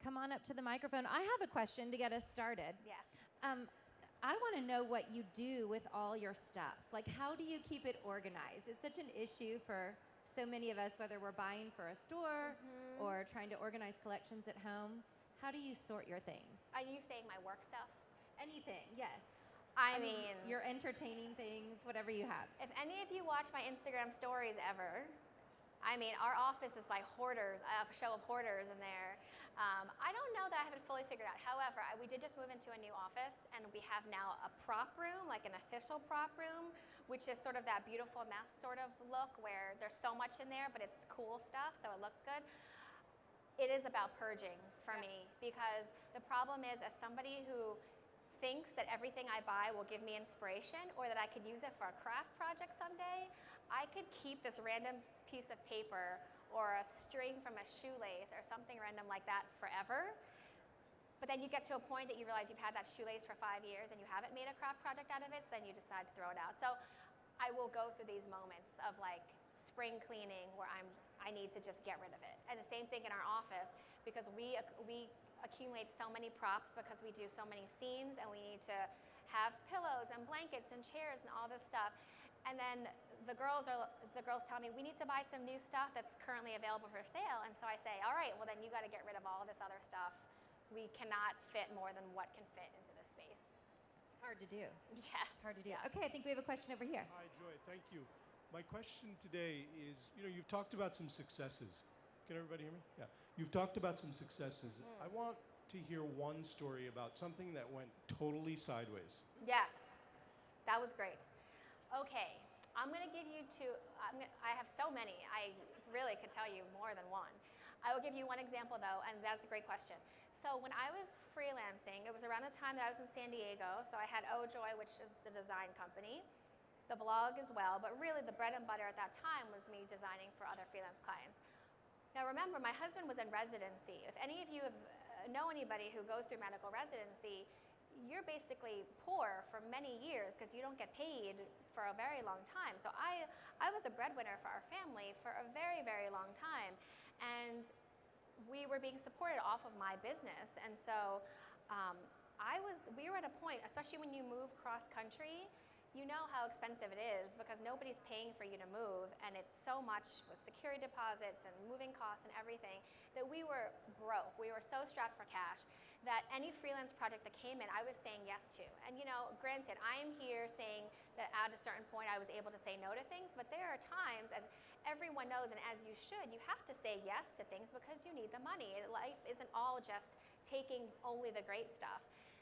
Come on up to the microphone. I have a question to get us started. Yes. I want to know what you do with all your stuff. Like, how do you keep it organized? It's such an issue for so many of us, whether we're buying for a store or trying to organize collections at home. How do you sort your things? Are you saying my work stuff? Anything, yes. I mean, your entertaining things, whatever you have. if any of you watch my Instagram stories ever, I mean, our office is like hoarders. I have a show of hoarders in there. I don't know that I have it fully figured out. However, we did just move into a new office, and we have now a prop room, like an official prop room, which is sort of that beautiful mess sort of look where there's so much in there, but it's cool stuff, so it looks good. It is about purging for me, because the problem is, as somebody who thinks that everything I buy will give me inspiration or that I could use it for a craft project someday, I could keep this random piece of paper or a string from a shoelace or something random like that forever. But then you get to a point that you realize you've had that shoelace for 5 years and you haven't made a craft project out of it, so then you decide to throw it out. So I will go through these moments of like spring cleaning where I need to just get rid of it. And the same thing in our office, because we accumulate so many props because we do so many scenes, and we need to have pillows and blankets and chairs and all this stuff. And then the girls tell me we need to buy some new stuff that's currently available for sale. And so I say, all right, well then you got to get rid of all this other stuff. We cannot fit more than what can fit into this space. It's hard to do. Yes. It's hard to do. Yes. Okay, I think we have a question over here. Hi, Joy. Thank you. My question today is, you've talked about some successes. Can everybody hear me? Yeah. You've talked about some successes. I want to hear one story about something that went totally sideways. Yes, that was great. Okay, I'm going to give you two. I have so many. I really could tell you more than one. I will give you one example, though, and that's a great question. So when I was freelancing, it was around the time that I was in San Diego. So I had Joy, which is the design company, the blog as well, but really the bread and butter at that time was me designing for other freelance clients. Now remember, my husband was in residency. If any of you know anybody who goes through medical residency, you're basically poor for many years because you don't get paid for a very long time. So I was the breadwinner for our family for a very, very long time. And we were being supported off of my business. And so we were at a point, especially when you move cross country, you know how expensive it is because nobody's paying for you to move, and it's so much with security deposits and moving costs and everything that we were broke. We were so strapped for cash that any freelance project that came in, I was saying yes to. And granted, I am here saying that at a certain point I was able to say no to things, but there are times, as everyone knows and as you should, you have to say yes to things because you need the money. Life isn't all just taking only the great stuff.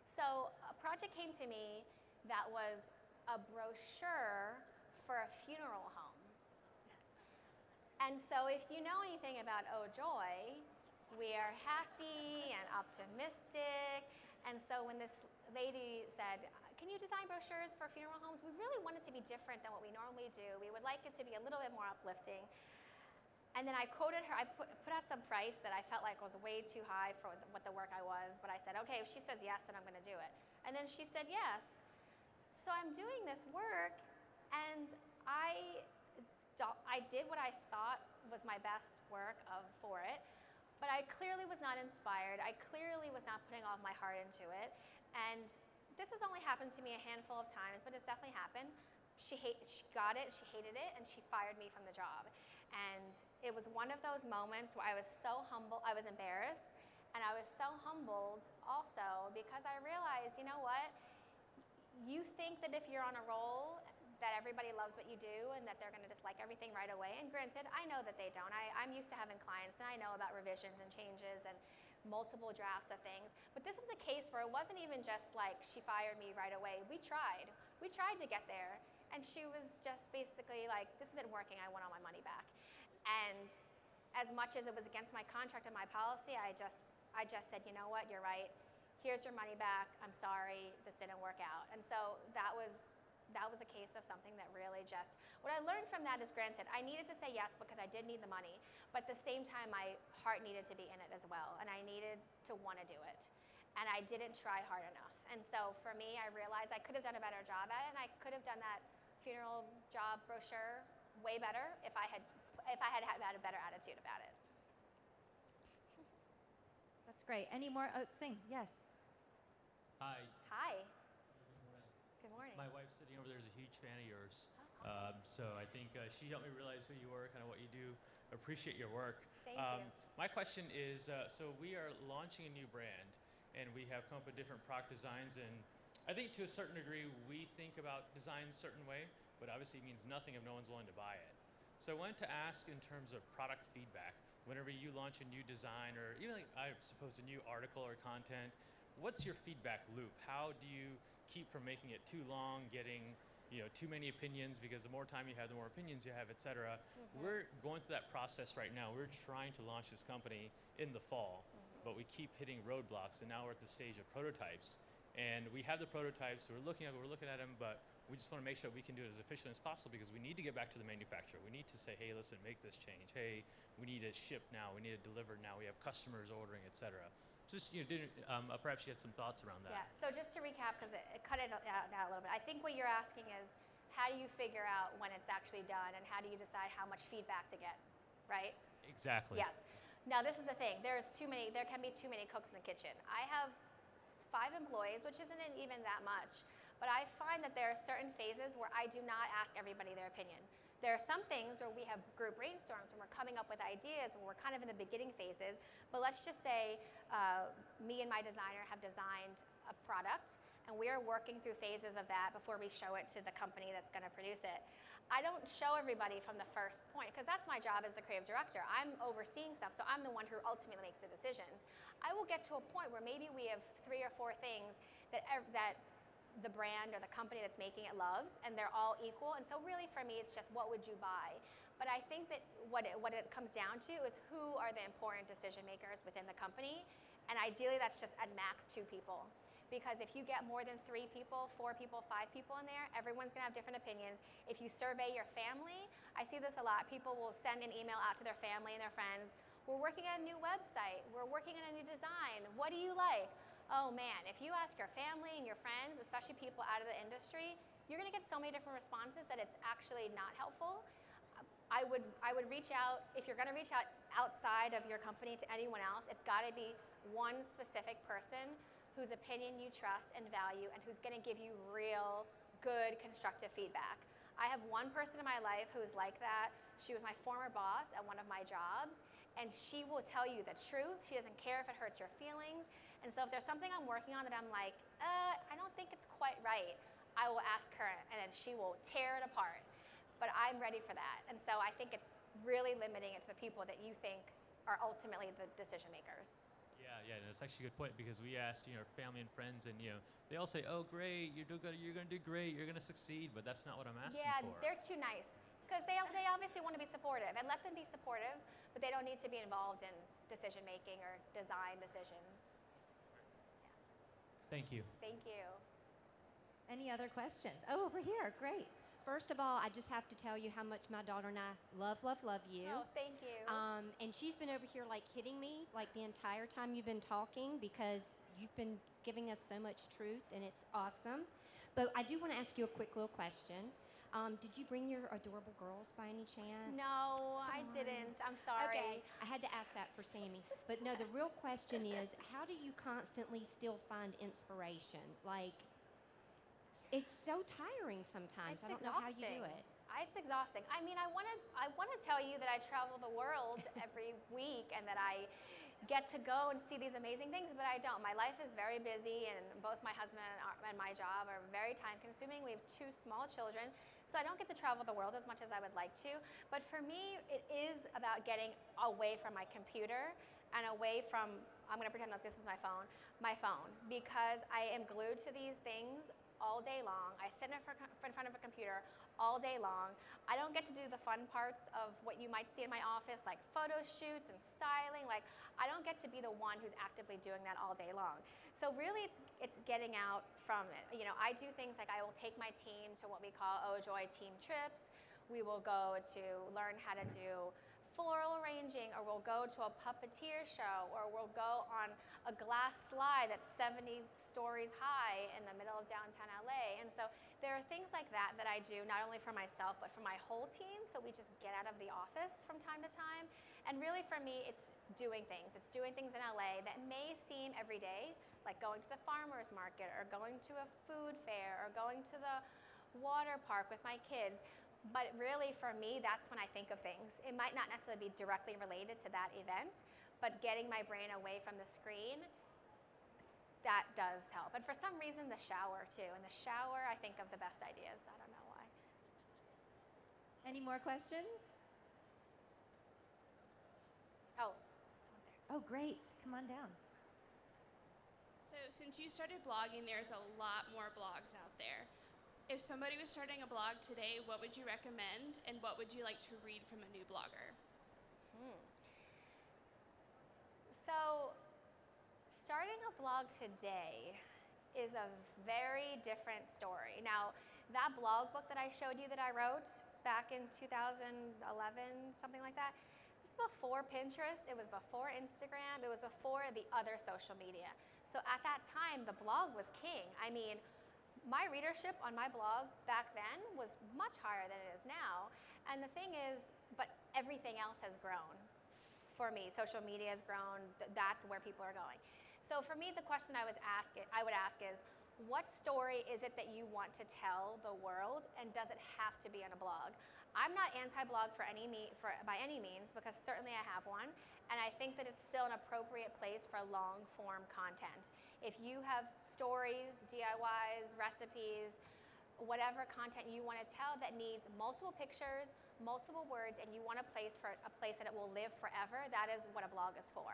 So a project came to me that was a brochure for a funeral home. And so if you know anything about Joy, we are happy and optimistic. And so when this lady said, can you design brochures for funeral homes? We really want it to be different than what we normally do. We would like it to be a little bit more uplifting. And then I quoted her, I put out some price that I felt like was way too high for what the work I was, but I said, okay, if she says yes, then I'm gonna do it. And then she said yes. So I'm doing this work, and I did what I thought was my best work for it, but I clearly was not inspired. I clearly was not putting all of my heart into it. And this has only happened to me a handful of times, but it's definitely happened. She got it, she hated it, and she fired me from the job. And it was one of those moments where I was so humble, I was embarrassed, and I was so humbled also because I realized, you know what? You think that if you're on a roll, that everybody loves what you do and that they're going to just like everything right away. And granted, I know that they don't. I'm used to having clients, and I know about revisions and changes and multiple drafts of things. But this was a case where it wasn't even just like she fired me right away. We tried to get there, and she was just basically like, this isn't working, I want all my money back. And as much as it was against my contract and my policy, I just said, you know what, you're right. Here's your money back. I'm sorry, this didn't work out. And so that was a case of something that really just, what I learned from that is, granted, I needed to say yes because I did need the money, but at the same time, my heart needed to be in it as well, and I needed to want to do it. And I didn't try hard enough. And so for me, I realized I could have done a better job at it, and I could have done that funeral job brochure way better if I had a better attitude about it. That's great. Any more? Oh, sing. Yes. Hi. Hi. Good morning. Good morning. My wife sitting over there is a huge fan of yours. So I think she helped me realize who you were, kind of what you do. Appreciate your work. Thank you. My question is, so we are launching a new brand, and we have come up with different product designs, and I think to a certain degree we think about designs a certain way, but obviously it means nothing if no one's willing to buy it. So I wanted to ask in terms of product feedback, whenever you launch a new design or even like, I suppose a new article or content, what's your feedback loop? How do you keep from making it too long, getting too many opinions, because the more time you have, the more opinions you have, et cetera. Mm-hmm. We're going through that process right now. We're trying to launch this company in the fall, but we keep hitting roadblocks, and now we're at the stage of prototypes. And we have the prototypes, so we're looking at them, but We just want to make sure we can do it as efficiently as possible because we need to get back to the manufacturer. We need to say, hey, listen, make this change. Hey, we need it shipped now. We need it delivered now. We have customers ordering, et cetera. Just, perhaps you had some thoughts around that. Yeah, so just to recap, because it cut it out a little bit, I think what you're asking is, how do you figure out when it's actually done, and how do you decide how much feedback to get, right? Exactly. Yes. Now this is the thing, there can be too many cooks in the kitchen. I have 5 employees, which isn't even that much, but I find that there are certain phases where I do not ask everybody their opinion. There are some things where we have group brainstorms when we're coming up with ideas and we're kind of in the beginning phases, but let's just say me and my designer have designed a product and we are working through phases of that before we show it to the company that's going to produce it. I don't show everybody from the first point because that's my job as the creative director. I'm overseeing stuff, so I'm the one who ultimately makes the decisions. I will get to a point where maybe we have 3 or 4 things that the brand or the company that's making it loves, and they're all equal. And so really for me, it's just what would you buy? But I think that what it comes down to is who are the important decision makers within the company, and ideally that's just at max 2 people. Because if you get more than 3 people, 4 people, 5 people in there, everyone's gonna have different opinions. If you survey your family, I see this a lot. People will send an email out to their family and their friends. We're working on a new website. We're working on a new design. What do you like? Oh man, if you ask your family and your friends, especially people out of the industry, you're gonna get so many different responses that it's actually not helpful. I would reach out, if you're gonna reach out outside of your company to anyone else, it's gotta be one specific person whose opinion you trust and value and who's gonna give you real, good, constructive feedback. I have one person in my life who's like that. She was my former boss at one of my jobs, and she will tell you the truth. She doesn't care if it hurts your feelings. And so if there's something I'm working on that I'm like, I don't think it's quite right, I will ask her, and then she will tear it apart. But I'm ready for that. And so I think it's really limiting it to the people that you think are ultimately the decision makers. Yeah, no, it's actually a good point because we asked, family and friends, and they all say, "Oh, great, you're gonna do great, you're gonna succeed," but that's not what I'm asking yeah, for. They're too nice because they obviously want to be supportive, and let them be supportive, but they don't need to be involved in decision making or design decisions. Thank you. Thank you. Any other questions? Oh, over here, great. First of all, I just have to tell you how much my daughter and I love you. Oh, thank you. And she's been over here like hitting me like the entire time you've been talking because you've been giving us so much truth and it's awesome. But I do want to ask you a quick little question. Did you bring your adorable girls by any chance? No, I didn't. I'm sorry. Okay, I had to ask that for Sammy. But no, the real question is, how do you constantly still find inspiration? Like, it's so tiring sometimes. I don't know how you do it. It's exhausting. I mean, I want to tell you that I travel the world every week and that I get to go and see these amazing things, but I don't. My life is very busy, and both my husband and my job are very time consuming. We have 2 small children, so I don't get to travel the world as much as I would like to. But for me, it is about getting away from my computer and away from, I'm going to pretend like this is my phone, because I am glued to these things all day long. I sit in front of a computer all day long. I don't get to do the fun parts of what you might see in my office, like photo shoots and styling. Like, I don't get to be the one who's actively doing that all day long. So really, it's getting out from it. I do things like I will take my team to what we call Joy team trips. We will go to learn how to do floral arranging, or we'll go to a puppeteer show, or we'll go on a glass slide that's 70 stories high in the middle of downtown LA. And so there are things like that I do, not only for myself, but for my whole team. So we just get out of the office from time to time. And really for me, it's doing things. It's doing things in LA that may seem every day, like going to the farmer's market, or going to a food fair, or going to the water park with my kids. But really, for me, that's when I think of things. It might not necessarily be directly related to that event, but getting my brain away from the screen, that does help. And for some reason, the shower, too. In the shower, I think of the best ideas. I don't know why. Any more questions? Oh, someone there. Oh, great. Come on down. So since you started blogging, there's a lot more blogs out there. If somebody was starting a blog today, what would you recommend, and what would you like to read from a new blogger? So starting a blog today is a very different story. Now, That blog book that I showed you that I wrote back in 2011, something like that, it's before Pinterest, it was before Instagram, it was before the other social media. So at that time, the blog was king. I mean, my readership on my blog back then was much higher than it is now. And the thing is, but everything else has grown. For me, social media has grown, that's where people are going. So for me, the question I would ask is, what story is it that you want to tell the world, and does it have to be on a blog? I'm not anti-blog by any means, because certainly I have one, and I think that it's still an appropriate place for long-form content. If you have stories, DIYs, recipes, whatever content you want to tell that needs multiple pictures, multiple words, and you want a place that it will live forever, that is what a blog is for.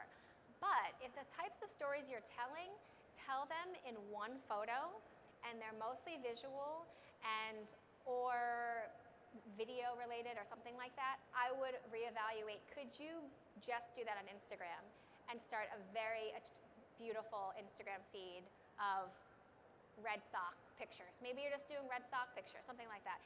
But if the types of stories you're telling, tell them in one photo, and they're mostly visual and or video related or something like that, I would reevaluate, could you just do that on Instagram and start a very beautiful Instagram feed of red sock pictures? Maybe you're just doing red sock pictures, something like that.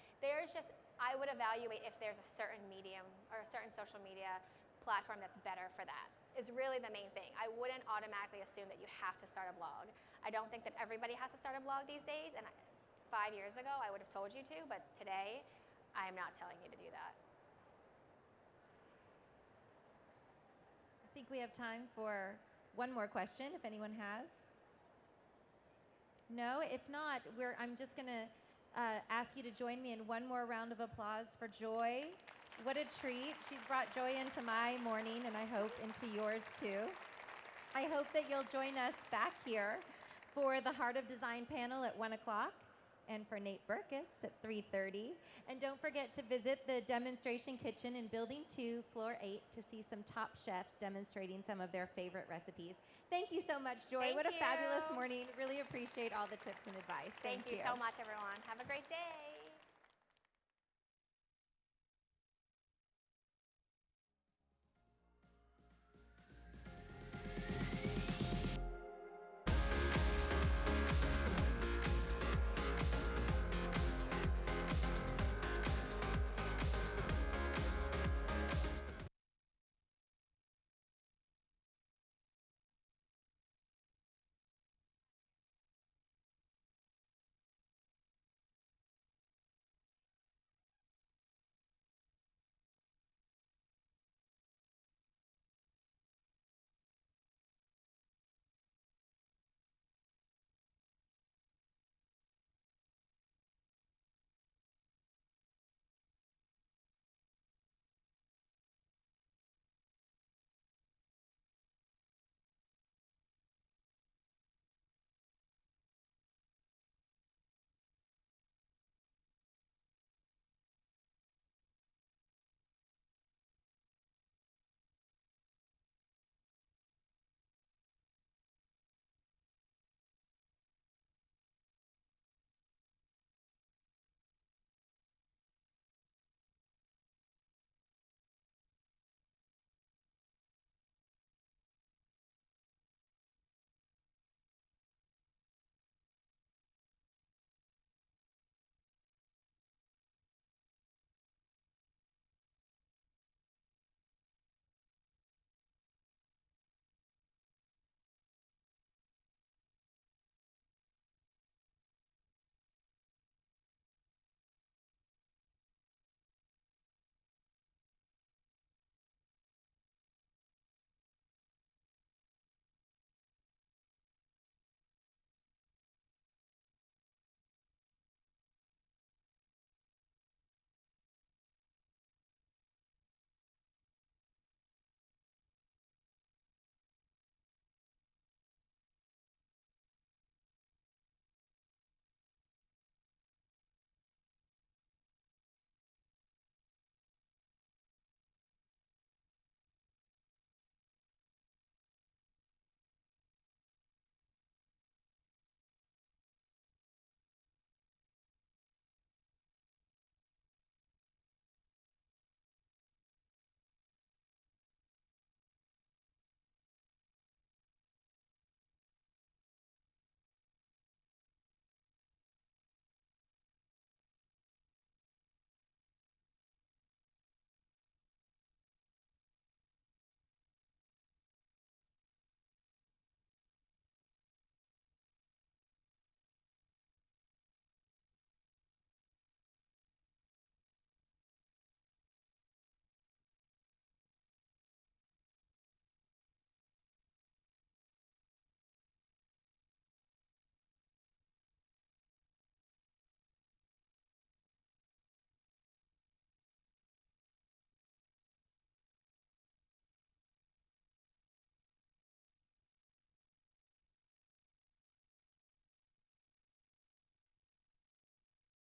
I would evaluate if there's a certain medium or a certain social media platform that's better for that, is really the main thing. I wouldn't automatically assume that you have to start a blog. I don't think that everybody has to start a blog these days, and 5 years ago I would have told you to, but today I am not telling you to do that. I think we have time for one more question, if anyone has. No? If not, I'm just going to ask you to join me in one more round of applause for Joy. What a treat. She's brought joy into my morning, and I hope into yours too. I hope that you'll join us back here for the Heart of Design panel at 1 o'clock, and for Nate Burkus at 3:30. And don't forget to visit the demonstration kitchen in Building 2, Floor 8, to see some top chefs demonstrating some of their favorite recipes. Thank you so much, Joy. Thank What a you. fabulous morning. Really appreciate all the tips and advice. Thank you so much, everyone. Have a great day.